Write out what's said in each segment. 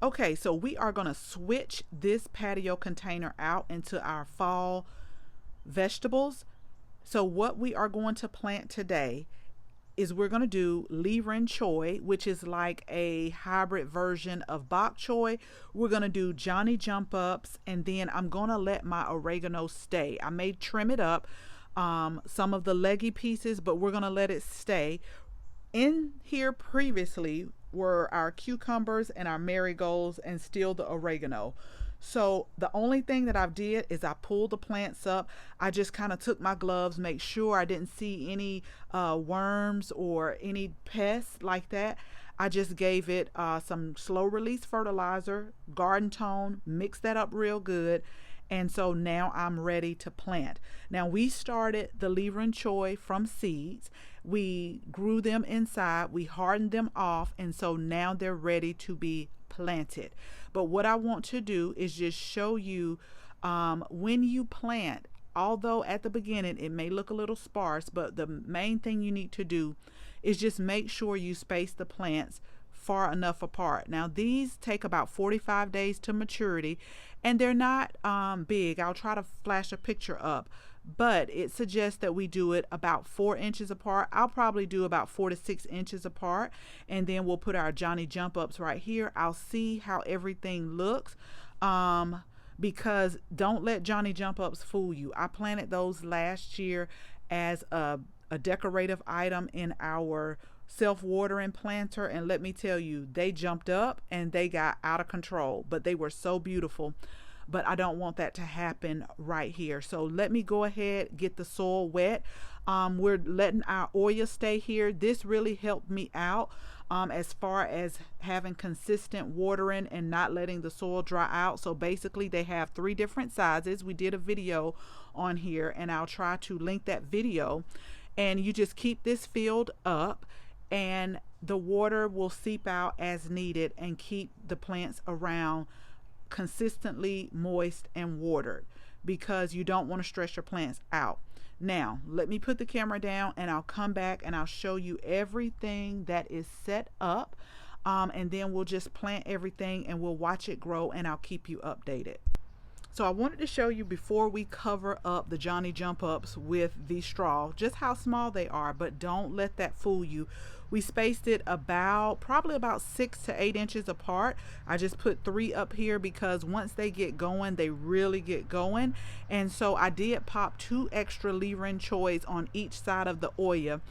Okay, so we are going to switch this patio container out into our fall vegetables. So what we are going to plant today is we're going to do Liren choy, which is like a hybrid version of bok choy. We're going to do Johnny jump ups, and then I'm going to let my oregano stay. I may trim it up, some of the leggy pieces, but we're going to let it stay. In here previously were our cucumbers and our marigolds and still the oregano. So the only thing that I did is I pulled the plants up. I just kind of took my gloves, make sure I didn't see any worms or any pests like that. I just gave it some slow release fertilizer, garden tone, mixed that up real good. And so now I'm ready to plant. Now we started the Liren choy from seeds. We grew them inside, we hardened them off, and so now they're ready to be planted. But what I want to do is just show you when you plant, although at the beginning it may look a little sparse, but the main thing you need to do is just make sure you space the plants far enough apart. Now these take about 45 days to maturity, and they're not big. I'll try to flash a picture up, but it suggests that we do it about 4 inches apart. I'll probably do about 4 to 6 inches apart, and then we'll put our Johnny jump ups right here. I'll see how everything looks, because don't let Johnny jump ups fool you. I planted those last year as a decorative item in our self-watering planter, and let me tell you, they jumped up and they got out of control, but they were so beautiful. But I don't want that to happen right here. So let me go ahead, get the soil wet. We're letting our oil stay here. This really helped me out as far as having consistent watering and not letting the soil dry out. So basically they have 3 different sizes. We did a video on here, and I'll try to link that video. And you just keep this filled up, and the water will seep out as needed and keep the plants around consistently moist and watered, because you don't want to stress your plants out. Now let me put the camera down, and I'll come back and I'll show you everything that is set up, and then we'll just plant everything and we'll watch it grow, and I'll keep you updated. So I wanted to show you before we cover up the Johnny jump ups with the straw just how small they are, but don't let that fool you. We spaced it probably about 6 to 8 inches apart. I just put 3 up here because once they get going, they really get going. And so I did pop 2 extra Liren choys on each side of the oya.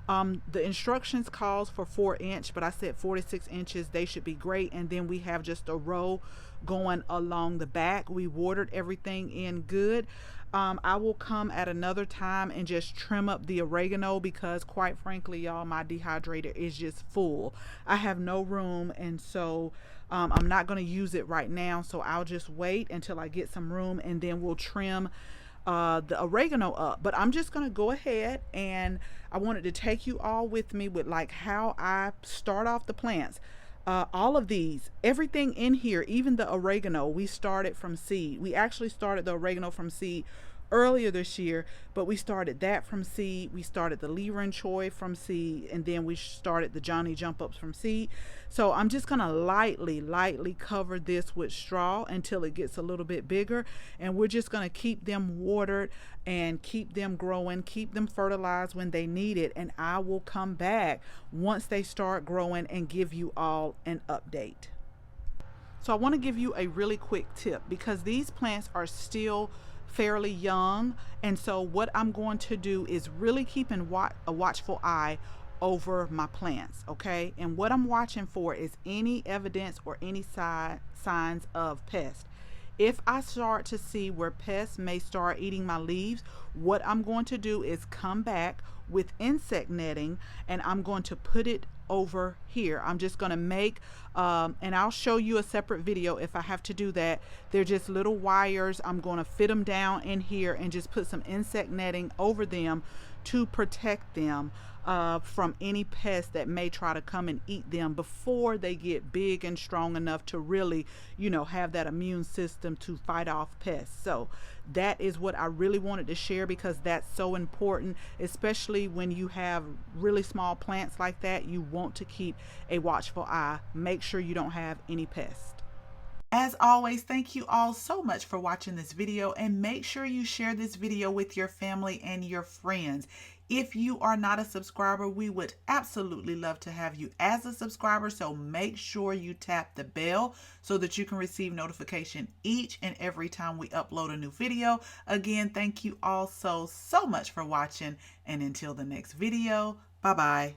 The instructions calls for 4 inch, but I said 4 to 6 inches. They should be great. And then we have just a row going along the back. We watered everything in good. I will come at another time and just trim up the oregano, because quite frankly, y'all, my dehydrator is just full. I have no room, and so I'm not going to use it right now. So I'll just wait until I get some room, and then we'll trim the oregano up. But I'm just going to go ahead, and I wanted to take you all with me with like how I start off the plants. All of these, everything in here, even the oregano, we started from seed. We actually started the oregano from seed earlier this year, but we started that from seed. We started the Liren choy from seed, and then we started the Johnny jump ups from seed. So I'm just gonna lightly cover this with straw until it gets a little bit bigger, and we're just gonna keep them watered and keep them growing, keep them fertilized when they need it, and I will come back once they start growing and give you all an update. So I want to give you a really quick tip, because these plants are still fairly young, and so what I'm going to do is really keep a watchful eye over my plants, okay? And what I'm watching for is any evidence or any signs of pest. If I start to see where pests may start eating my leaves, what I'm going to do is come back with insect netting, and I'm going to put it over here. I'm just going to make and I'll show you a separate video if I have to do that. They're just little wires. I'm going to fit them down in here and just put some insect netting over them to protect them from any pests that may try to come and eat them before they get big and strong enough to really, have that immune system to fight off pests. So that is what I really wanted to share, because that's so important, especially when you have really small plants like that. You want to keep a watchful eye. Make sure you don't have any pests. As always, thank you all so much for watching this video, and make sure you share this video with your family and your friends. If you are not a subscriber, we would absolutely love to have you as a subscriber, so make sure you tap the bell so that you can receive notification each and every time we upload a new video. Again, thank you all so much for watching, and until the next video, bye-bye.